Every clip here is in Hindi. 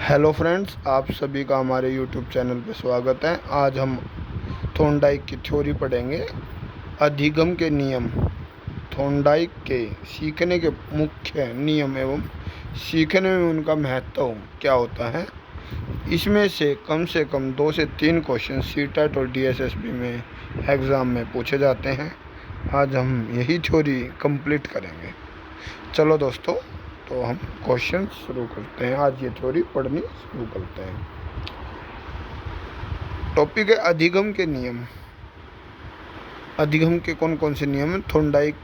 हेलो फ्रेंड्स, आप सभी का हमारे यूट्यूब चैनल पे स्वागत है। आज हम थॉर्नडाइक की थ्योरी पढ़ेंगे। अधिगम के नियम, थॉर्नडाइक के सीखने के मुख्य नियम एवं सीखने में उनका महत्व क्या होता है। इसमें से कम 2 से 3 क्वेश्चन सीटेट और डीएसएसबी में एग्ज़ाम में पूछे जाते हैं। आज हम यही थ्योरी कंप्लीट करेंगे। चलो दोस्तों, तो हम क्वेश्चन शुरू करते हैं। आज ये थ्योरी पढ़नी शुरू करते हैं। टॉपिक है अधिगम के नियम। अधिगम के कौन कौन से नियम हैं थॉर्नडाइक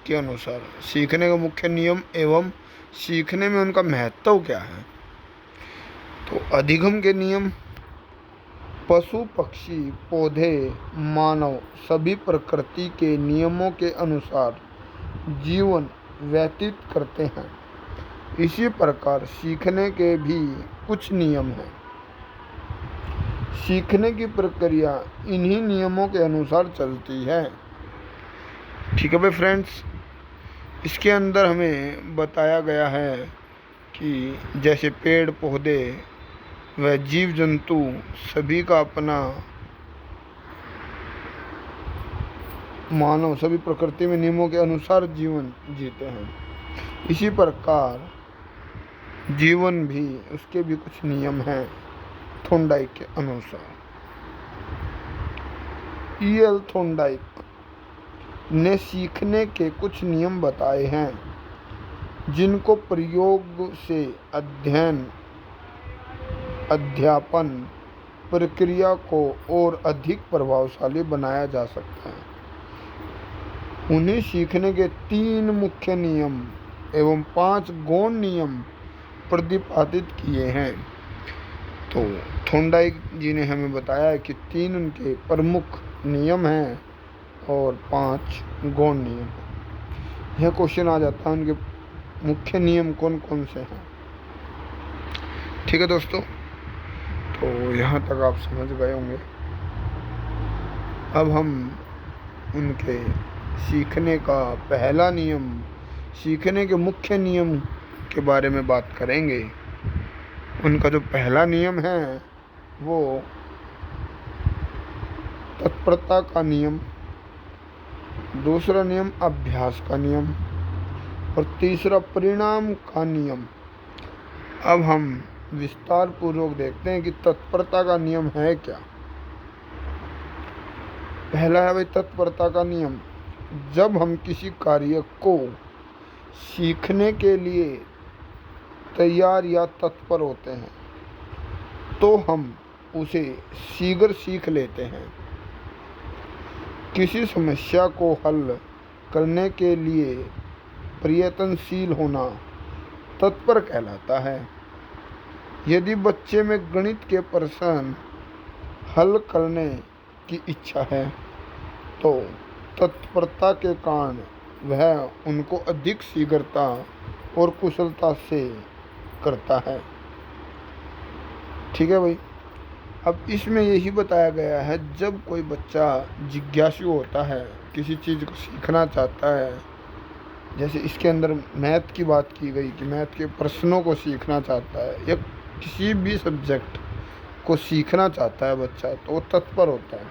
के अनुसार। सीखने का मुख्य नियम एवं सीखने में उनका महत्व क्या है। तो अधिगम के नियम पशु, पक्षी, पौधे, मानव सभी प्रकृति के नियमों के अनुसार जीवन व्यतीत करते हैं। इसी प्रकार सीखने के भी कुछ नियम हैं। सीखने की प्रक्रिया इन्हीं नियमों के अनुसार चलती है। ठीक है भाई फ्रेंड्स, इसके अंदर हमें बताया गया है कि जैसे पेड़ पौधे व जीव जंतु सभी का अपना, मानव सभी प्रकृति में नियमों के अनुसार जीवन जीते हैं। इसी प्रकार जीवन भी, उसके भी कुछ नियम हैं थॉर्नडाइक के अनुसार। E.L. थॉर्नडाइक ने सीखने के कुछ नियम बताए हैं जिनको प्रयोग से अध्यापन प्रक्रिया को और अधिक प्रभावशाली बनाया जा सकता है। उन्हें सीखने के 3 मुख्य नियम एवं 5 गौण नियम प्रतिपादित किए हैं। तो थॉर्नडाइक जी ने हमें बताया है कि 3 उनके प्रमुख नियम हैं और 5 गौण नियम। यह क्वेश्चन आ जाता है उनके मुख्य नियम कौन कौन से हैं। ठीक है दोस्तों, तो यहाँ तक आप समझ गए होंगे। अब हम उनके सीखने का पहला नियम, सीखने के मुख्य नियम के बारे में बात करेंगे। उनका जो पहला नियम है वो तत्परता का नियम, दूसरा नियम अभ्यास का नियम और तीसरा परिणाम का नियम। अब हम विस्तार पूर्वक देखते हैं कि तत्परता का नियम है क्या। पहला है भाई तत्परता का नियम। जब हम किसी कार्य को सीखने के लिए तैयार या तत्पर होते हैं तो हम उसे शीघ्र सीख लेते हैं। किसी समस्या को हल करने के लिए प्रयत्नशील होना तत्पर कहलाता है। यदि बच्चे में गणित के प्रश्न हल करने की इच्छा है तो तत्परता के कारण वह उनको अधिक शीघ्रता और कुशलता से करता है। ठीक है भाई। अब इसमें यही बताया गया है, जब कोई बच्चा जिज्ञासु होता है, किसी चीज़ को सीखना चाहता है, जैसे इसके अंदर मैथ की बात की गई कि मैथ के प्रश्नों को सीखना चाहता है या किसी भी सब्जेक्ट को सीखना चाहता है बच्चा, तो वो तत्पर होता है।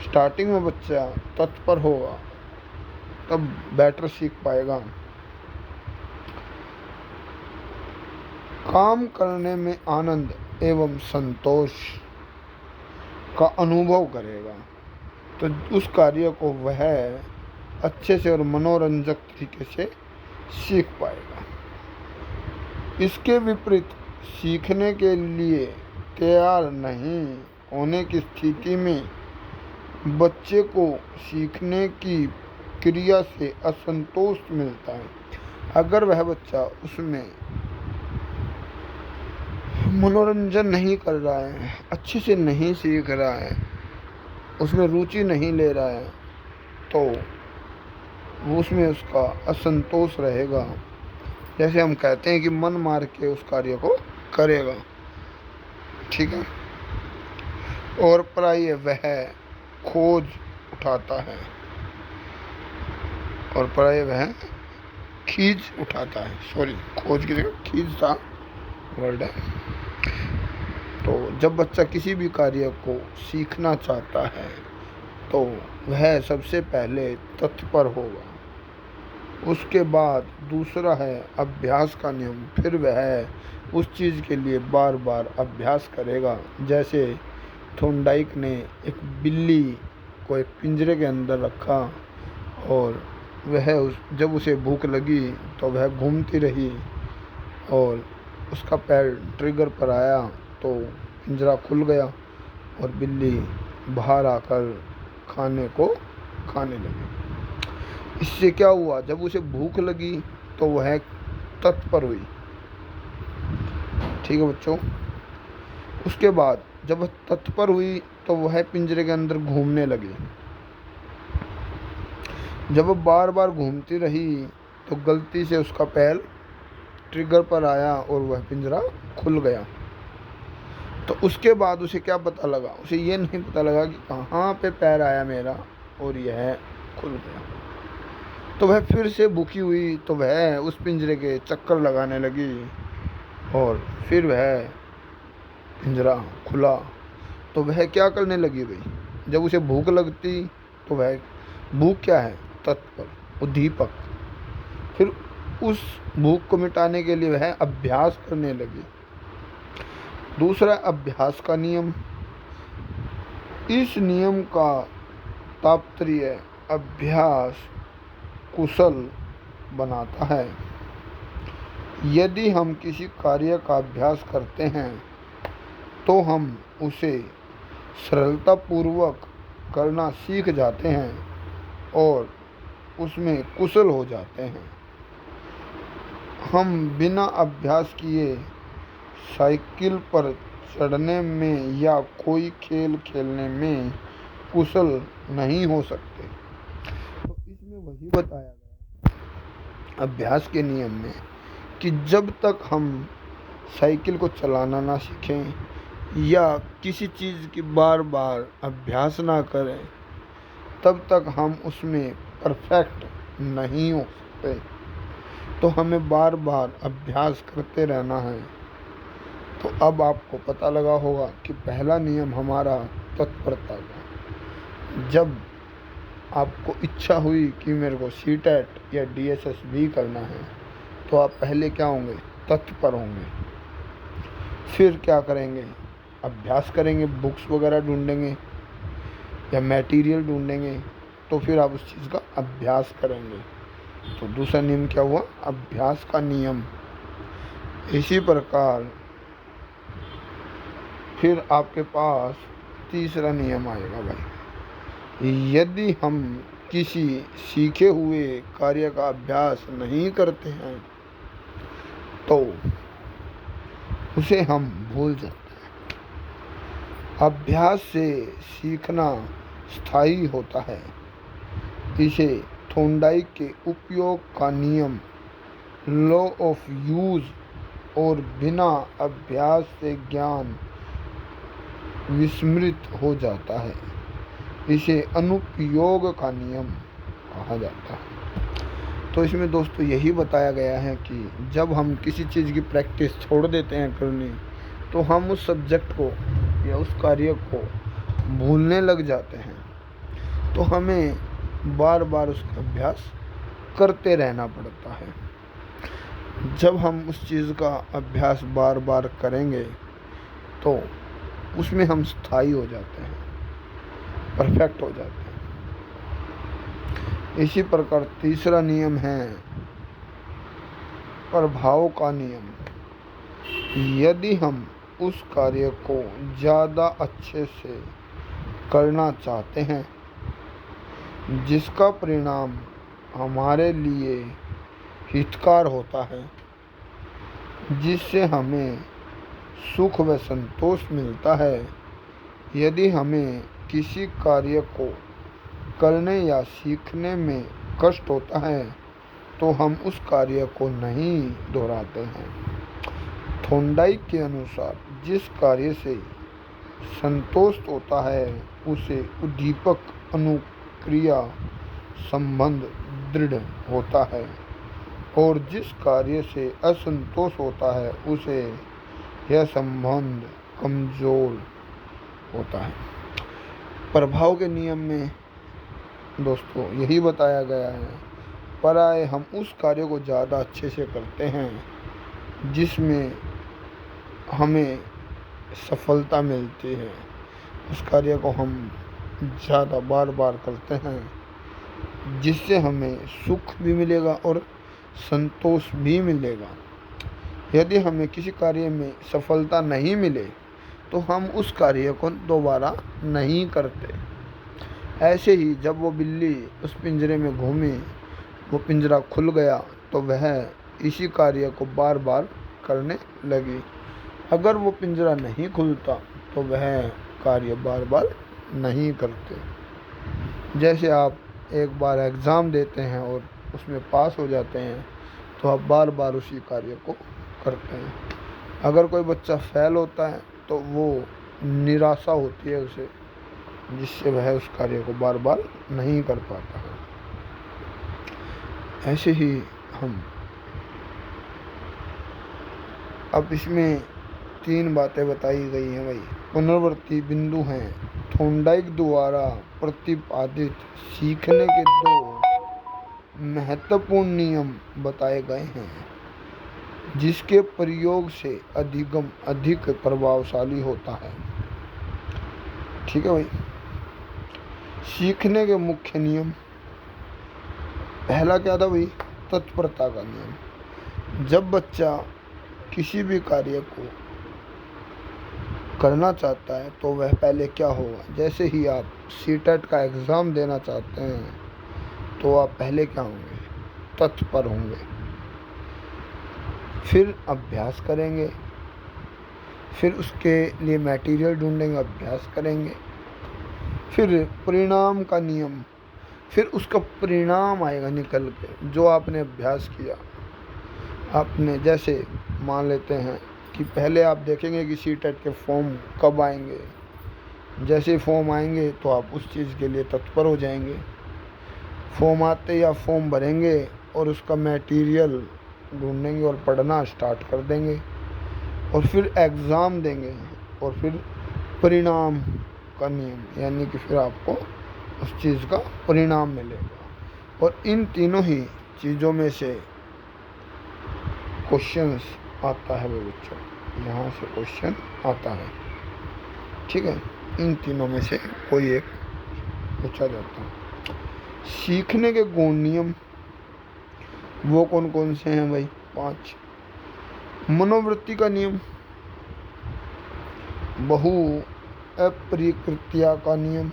स्टार्टिंग में बच्चा तत्पर होगा तब बेटर सीख पाएगा। काम करने में आनंद एवं संतोष का अनुभव करेगा तो उस कार्य को वह अच्छे से और मनोरंजक तरीके से सीख पाएगा। इसके विपरीत सीखने के लिए तैयार नहीं होने की स्थिति में बच्चे को सीखने की क्रिया से असंतोष मिलता है। अगर वह बच्चा उसमें मनोरंजन नहीं कर रहा है, अच्छे से नहीं सीख रहा है, उसमें रुचि नहीं ले रहा है, तो उसमें उसका असंतोष रहेगा। जैसे हम कहते हैं कि मन मार के उस कार्य को करेगा। ठीक है। और प्राय वह खोज उठाता है और प्राय वह खींच उठाता है। सॉरी, खोज की जगह खींच था वर्ड है। तो जब बच्चा किसी भी कार्य को सीखना चाहता है तो वह सबसे पहले तत्पर होगा। उसके बाद दूसरा है अभ्यास का नियम। फिर वह उस चीज़ के लिए बार बार अभ्यास करेगा। जैसे थॉर्नडाइक ने एक बिल्ली को एक पिंजरे के अंदर रखा और जब उसे भूख लगी तो वह घूमती रही और उसका पैर ट्रिगर पर आया तो पिंजरा खुल गया और बिल्ली बाहर आकर खाने को खाने लगी। इससे क्या हुआ, जब उसे भूख लगी तो वह तत्पर हुई। ठीक है बच्चों। उसके बाद जब वह तत्पर हुई तो वह पिंजरे के अंदर घूमने लगी। जब वह बार बार घूमती रही तो गलती से उसका पैर ट्रिगर पर आया और वह पिंजरा खुल गया। तो उसके बाद उसे क्या पता लगा, उसे ये नहीं पता लगा कि कहाँ पे पैर आया मेरा और यह खुल गया। तो वह फिर से भूखी हुई तो वह उस पिंजरे के चक्कर लगाने लगी और फिर वह पिंजरा खुला। तो वह क्या करने लगी भाई, जब उसे भूख लगती तो वह भूख क्या है, तत्पर, उद्दीपक। फिर उस भूख को मिटाने के लिए वह अभ्यास करने लगी। दूसरा अभ्यास का नियम। इस नियम का तात्पर्य अभ्यास कुशल बनाता है। यदि हम किसी कार्य का अभ्यास करते हैं तो हम उसे सरलतापूर्वक करना सीख जाते हैं और उसमें कुशल हो जाते हैं। हम बिना अभ्यास किए साइकिल पर चढ़ने में या कोई खेल खेलने में कुशल नहीं हो सकते। तो इसमें वही बताया गया अभ्यास के नियम में कि जब तक हम साइकिल को चलाना ना सीखें या किसी चीज़ की बार बार अभ्यास ना करें तब तक हम उसमें परफेक्ट नहीं हो सकते। तो हमें बार बार अभ्यास करते रहना है। तो अब आपको पता लगा होगा कि पहला नियम हमारा तत्परता का। जब आपको इच्छा हुई कि मेरे को सीटेट या DSSB करना है तो आप पहले क्या होंगे, तत्पर होंगे। फिर क्या करेंगे, अभ्यास करेंगे, बुक्स वगैरह ढूंढेंगे या मटेरियल ढूंढेंगे। तो फिर आप उस चीज़ का अभ्यास करेंगे। तो दूसरा नियम क्या हुआ, अभ्यास का नियम। इसी प्रकार फिर आपके पास तीसरा नियम आएगा भाई। यदि हम किसी सीखे हुए कार्य का अभ्यास नहीं करते हैं तो उसे हम भूल जाते हैं। अभ्यास से सीखना स्थायी होता है। इसे थॉर्नडाइक के उपयोग का नियम, लॉ ऑफ यूज और बिना अभ्यास से ज्ञान विस्मृत हो जाता है, इसे अनुपयोग का नियम कहा जाता है। तो इसमें दोस्तों यही बताया गया है कि जब हम किसी चीज़ की प्रैक्टिस छोड़ देते हैं करनी तो हम उस सब्जेक्ट को या उस कार्य को भूलने लग जाते हैं। तो हमें बार बार उसका अभ्यास करते रहना पड़ता है। जब हम उस चीज़ का अभ्यास बार बार करेंगे तो उसमें हम स्थायी हो जाते हैं, परफेक्ट हो जाते हैं। इसी प्रकार तीसरा नियम है प्रभाव का नियम। यदि हम उस कार्य को ज़्यादा अच्छे से करना चाहते हैं जिसका परिणाम हमारे लिए हितकार होता है, जिससे हमें सुख व संतोष मिलता है, यदि हमें किसी कार्य को करने या सीखने में कष्ट होता है तो हम उस कार्य को नहीं दोहराते हैं। थॉर्नडाइक के अनुसार जिस कार्य से संतोष होता है उसे उद्दीपक अनुक्रिया संबंध दृढ़ होता है और जिस कार्य से असंतोष होता है उसे यह संबंध कमजोर होता है। प्रभाव के नियम में दोस्तों यही बताया गया है, पराये हम उस कार्य को ज़्यादा अच्छे से करते हैं जिसमें हमें सफलता मिलती है। उस कार्य को हम ज़्यादा बार बार करते हैं जिससे हमें सुख भी मिलेगा और संतोष भी मिलेगा। यदि हमें किसी कार्य में सफलता नहीं मिले तो हम उस कार्य को दोबारा नहीं करते। ऐसे ही जब वो बिल्ली उस पिंजरे में घूमी, वो पिंजरा खुल गया तो वह इसी कार्य को बार बार करने लगी। अगर वो पिंजरा नहीं खुलता तो वह कार्य बार बार नहीं करते। जैसे आप एक बार एग्ज़ाम देते हैं और उसमें पास हो जाते हैं तो आप बार बार उसी कार्य को करते हैं। अगर कोई बच्चा फेल होता है तो वो निराशा होती है उसे, जिससे वह उस कार्य को बार बार नहीं कर पाता है। ऐसे ही हम अब इसमें 3 बातें बताई गई हैं भाई। पुनरावर्ती बिंदु हैं थॉर्नडाइक द्वारा प्रतिपादित सीखने के 2 महत्वपूर्ण नियम बताए गए हैं जिसके प्रयोग से अधिगम अधिक प्रभावशाली होता है। ठीक है भाई। सीखने के मुख्य नियम, पहला क्या था भाई? तत्परता का नियम। जब बच्चा किसी भी कार्य को करना चाहता है तो वह पहले क्या होगा? जैसे ही आप सीटेट का एग्ज़ाम देना चाहते हैं तो आप पहले क्या होंगे? तत्पर होंगे। फिर अभ्यास करेंगे, फिर उसके लिए मटेरियल ढूंढेंगे, अभ्यास करेंगे। फिर परिणाम का नियम, फिर उसका परिणाम आएगा निकल के जो आपने अभ्यास किया। आपने जैसे मान लेते हैं कि पहले आप देखेंगे कि सीटेट के फॉर्म कब आएंगे। जैसे फॉर्म आएंगे तो आप उस चीज़ के लिए तत्पर हो जाएंगे। फॉर्म आते ही आप फॉर्म भरेंगे और उसका मटेरियल ढूंढेंगे और पढ़ना स्टार्ट कर देंगे और फिर एग्ज़ाम देंगे और फिर परिणाम का नियम, यानी कि फिर आपको उस चीज़ का परिणाम मिलेगा। और इन तीनों ही चीज़ों में से क्वेश्चंस आता है बच्चों, यहाँ से क्वेश्चन आता है। ठीक है, इन तीनों में से कोई एक पूछा जाता है। सीखने के गुण नियम वो कौन कौन से हैं भाई? 5। मनोवृत्ति का नियम, बहु अपरिकृत्या का नियम,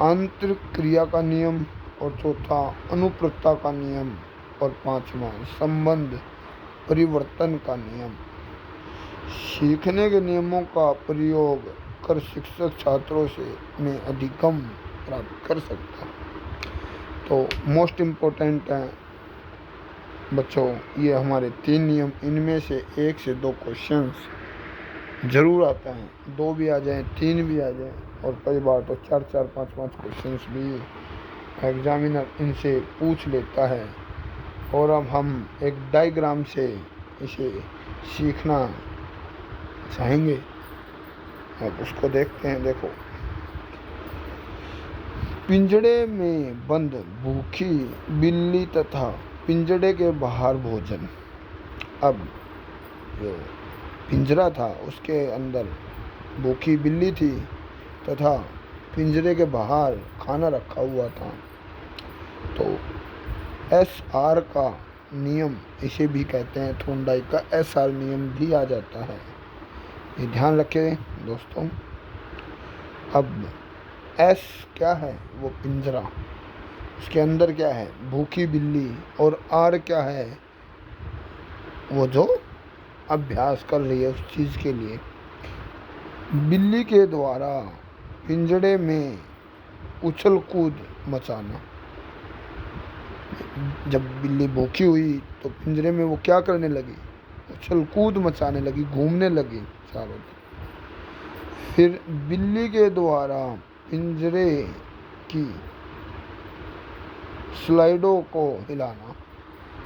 आंतरिक क्रिया का नियम, और चौथा अनुप्रता का नियम, और 5वां संबंध परिवर्तन का नियम। सीखने के नियमों का प्रयोग कर शिक्षक छात्रों से में अधिगम प्राप्त कर सकता है। तो मोस्ट इम्पोर्टेंट है बच्चों ये हमारे 3 नियम। इनमें से 1 से 2 क्वेश्चंस ज़रूर आता है, 2 भी आ जाएं, 3 भी आ जाएं, और कई बार तो 4-4, 5-5 क्वेश्चंस भी एग्जामिनर इनसे पूछ लेता है। और अब हम एक डायग्राम से इसे सीखना चाहेंगे। अब उसको देखते हैं। देखो, पिंजड़े में बंद भूखी बिल्ली तथा पिंजड़े के बाहर भोजन। अब जो पिंजरा था उसके अंदर भूखी बिल्ली थी तथा पिंजरे के बाहर खाना रखा हुआ था। तो SR का नियम इसे भी कहते हैं, थॉर्नडाइक का SR नियम भी आ जाता है। ये ध्यान रखें दोस्तों। अब S क्या है? वो पिंजरा, उसके अंदर क्या है? भूखी बिल्ली। और R क्या है? वो जो अभ्यास कर रही है उस चीज़ के लिए। बिल्ली के द्वारा पिंजड़े में उछल कूद मचाना। जब बिल्ली भूखी हुई तो पिंजरे में वो क्या करने लगी? उछल कूद मचाने लगी, घूमने लगी चारों तरफ। फिर बिल्ली के द्वारा पिंजरे की स्लाइडों को हिलाना।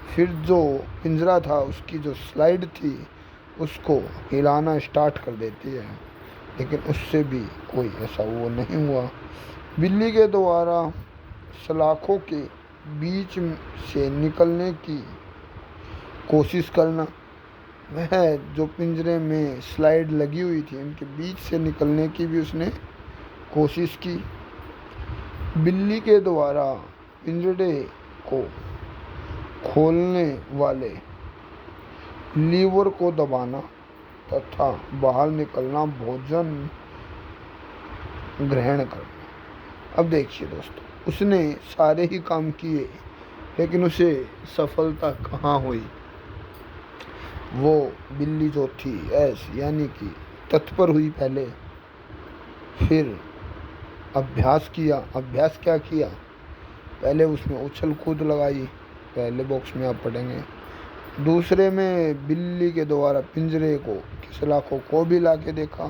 फिर जो पिंजरा था उसकी जो स्लाइड थी उसको हिलाना स्टार्ट कर देती है, लेकिन उससे भी कोई ऐसा वो नहीं हुआ। बिल्ली के द्वारा सलाखों के बीच से निकलने की कोशिश करना, वह जो पिंजरे में स्लाइड लगी हुई थी उनके बीच से निकलने की भी उसने कोशिश की। बिल्ली के द्वारा पिंजरे को खोलने वाले लीवर को दबाना तथा बाहर निकलना, भोजन ग्रहण करना। अब देखिए दोस्तों, उसने सारे ही काम किए, लेकिन उसे सफलता कहाँ हुई। वो बिल्ली जो थी यानी कि तत्पर हुई पहले, फिर अभ्यास किया। अभ्यास क्या किया? पहले उसमें उछल कूद लगाई, पहले बॉक्स में आप पढ़ेंगे। दूसरे में बिल्ली के द्वारा पिंजरे को की सलाखों को भी ला के देखा,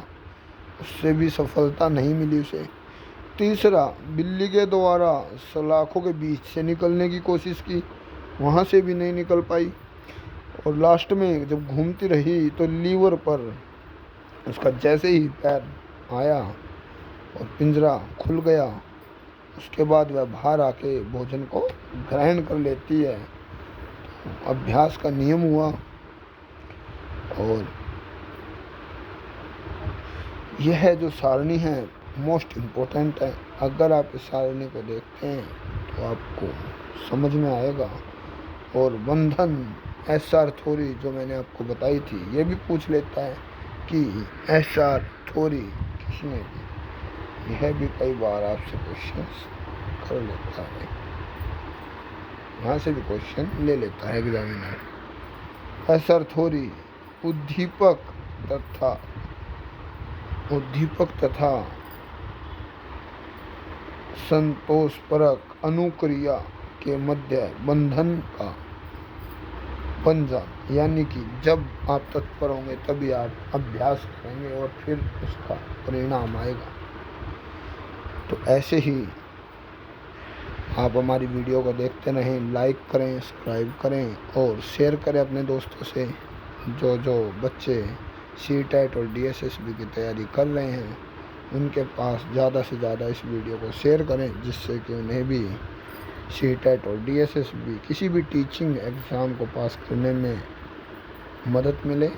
उससे भी सफलता नहीं मिली उसे। तीसरा, बिल्ली के द्वारा सलाखों के बीच से निकलने की कोशिश की, वहाँ से भी नहीं निकल पाई। और लास्ट में जब घूमती रही तो लीवर पर उसका जैसे ही पैर आया और पिंजरा खुल गया, उसके बाद वह बाहर आके भोजन को ग्रहण कर लेती है। तो अभ्यास का नियम हुआ। और यह जो सारणी है मोस्ट इम्पोर्टेंट है। अगर आप इस सारणी को देखते हैं तो आपको समझ में आएगा। और बंधन एसआर थ्योरी जो मैंने आपको बताई थी, ये भी पूछ लेता है कि एसआर थ्योरी किसने दी। यह भी कई बार आपसे क्वेश्चन कर लेता है, यहाँ से भी क्वेश्चन ले लेता है एग्जामिनर। एसआर थ्योरी उद्दीपक तथा संतोषपरक अनुक्रिया के मध्य बंधन का बन जाना, यानी कि जब आप तत्पर होंगे तभी आप अभ्यास करेंगे और फिर उसका परिणाम आएगा। तो ऐसे ही आप हमारी वीडियो को देखते रहें, लाइक करें, सब्सक्राइब करें और शेयर करें अपने दोस्तों से। जो बच्चे सीटेट और डीएसएसबी की तैयारी कर रहे हैं, उनके पास ज़्यादा से ज़्यादा इस वीडियो को शेयर करें, जिससे कि उन्हें भी सीटेट और डीएसएसबी किसी भी टीचिंग एग्ज़ाम को पास करने में मदद मिले।